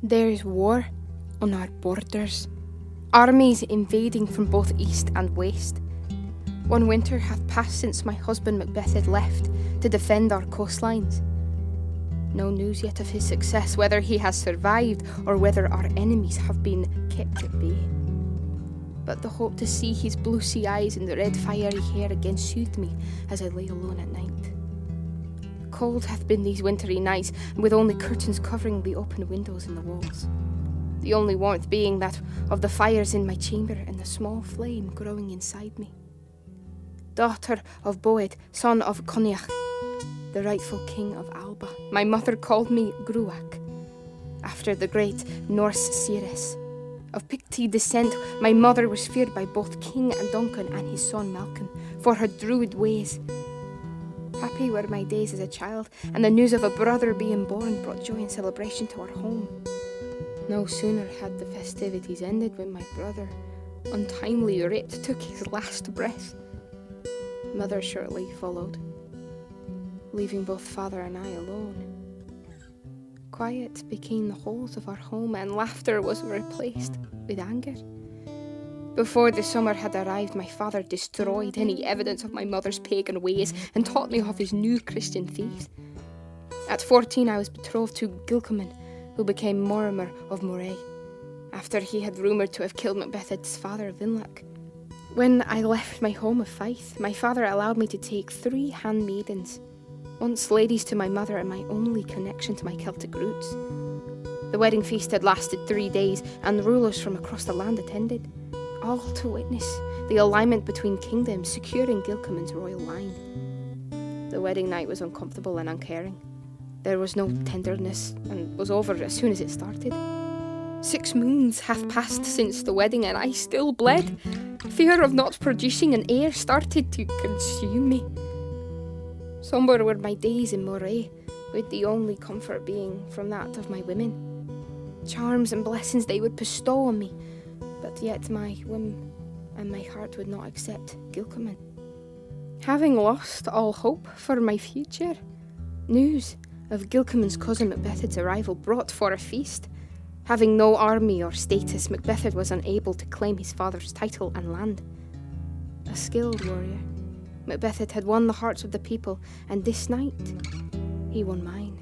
There is war on our borders, armies invading from both east and west. One winter hath passed since my husband Macbeth had left to defend our coastlines. No news yet of his success, whether he has survived or whether our enemies have been kept at bay. But the hope to see his blue sea eyes and the red fiery hair again soothed me as I lay alone at night. Cold hath been these wintry nights, with only curtains covering the open windows and the walls. The only warmth being that of the fires in my chamber and the small flame growing inside me. Daughter of Boed, son of Gruach, the rightful king of Alba, my mother called me Gruach, after the great Norse seeress. Of Picti descent, my mother was feared by both King Duncan and his son Malcolm for her druid ways. Happy were my days as a child, and the news of a brother being born brought joy and celebration to our home. No sooner had the festivities ended when my brother, untimely raped, took his last breath. Mother shortly followed, leaving both father and I alone. Quiet became the halls of our home, and laughter was replaced with anger. Before the summer had arrived, my father destroyed any evidence of my mother's pagan ways and taught me of his new Christian faith. At 14, I was betrothed to Gilcomman, who became Mortimer of Moray, after he had rumoured to have killed Macbeth's father, Vinlac. When I left my home of Fife, my father allowed me to take 3 handmaidens, once ladies to my mother and my only connection to my Celtic roots. The wedding feast had lasted 3 days, and rulers from across the land attended, all to witness the alignment between kingdoms securing Gilcomman's royal line. The wedding night was uncomfortable and uncaring. There was no tenderness, and was over as soon as it started. 6 moons hath passed since the wedding, and I still bled. Fear of not producing an heir started to consume me. Sombre were my days in Moray, with the only comfort being from that of my women. Charms and blessings they would bestow on me, but yet my whim and my heart would not accept Gilcomman. Having lost all hope for my future, news of Gilcomman's cousin Macbeth's arrival brought for a feast. Having no army or status, Macbeth was unable to claim his father's title and land. A skilled warrior, Macbeth had won the hearts of the people, and this night he won mine.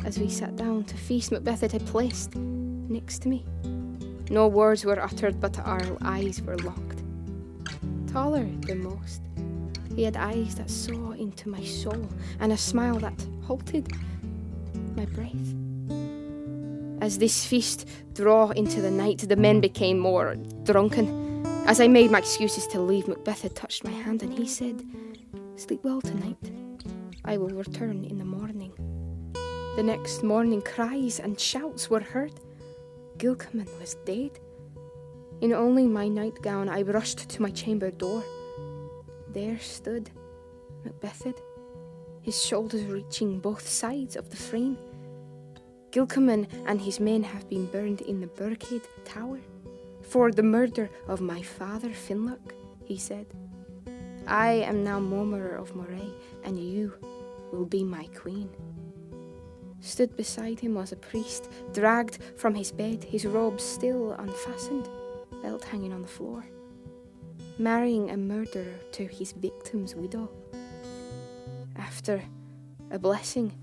As we sat down to feast, Macbeth had placed next to me. No words were uttered, but our eyes were locked. Taller than most, he had eyes that saw into my soul, and a smile that halted my breath. As this feast drew into the night, the men became more drunken. As I made my excuses to leave, Macbeth had touched my hand, and he said, "Sleep well tonight. I will return in the morning." The next morning, cries and shouts were heard. Gilcomman was dead. In only my nightgown, I rushed to my chamber door. There stood Macbeth, his shoulders reaching both sides of the frame. "Gilcomman and his men have been burned in the Birkhead Tower for the murder of my father Finloch," he said. "I am now Mortimer of Moray, and you will be my queen." Stood beside him was a priest, dragged from his bed, his robes still unfastened, belt hanging on the floor, marrying a murderer to his victim's widow. After a blessing,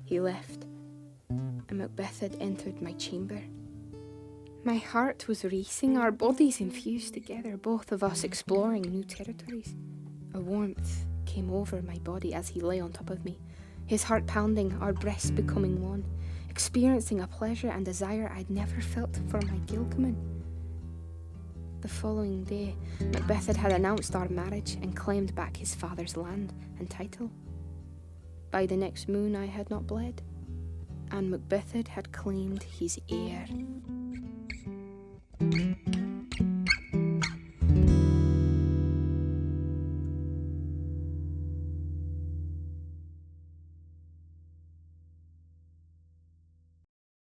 he left, and Macbeth had entered my chamber. My heart was racing, our bodies infused together, both of us exploring new territories. A warmth came over my body as he lay on top of me, his heart pounding, our breasts becoming one, experiencing a pleasure and desire I'd never felt for my Gilcomman. The following day, Macbeth had announced our marriage and claimed back his father's land and title. By the next moon I had not bled, and Macbeth had claimed his heir.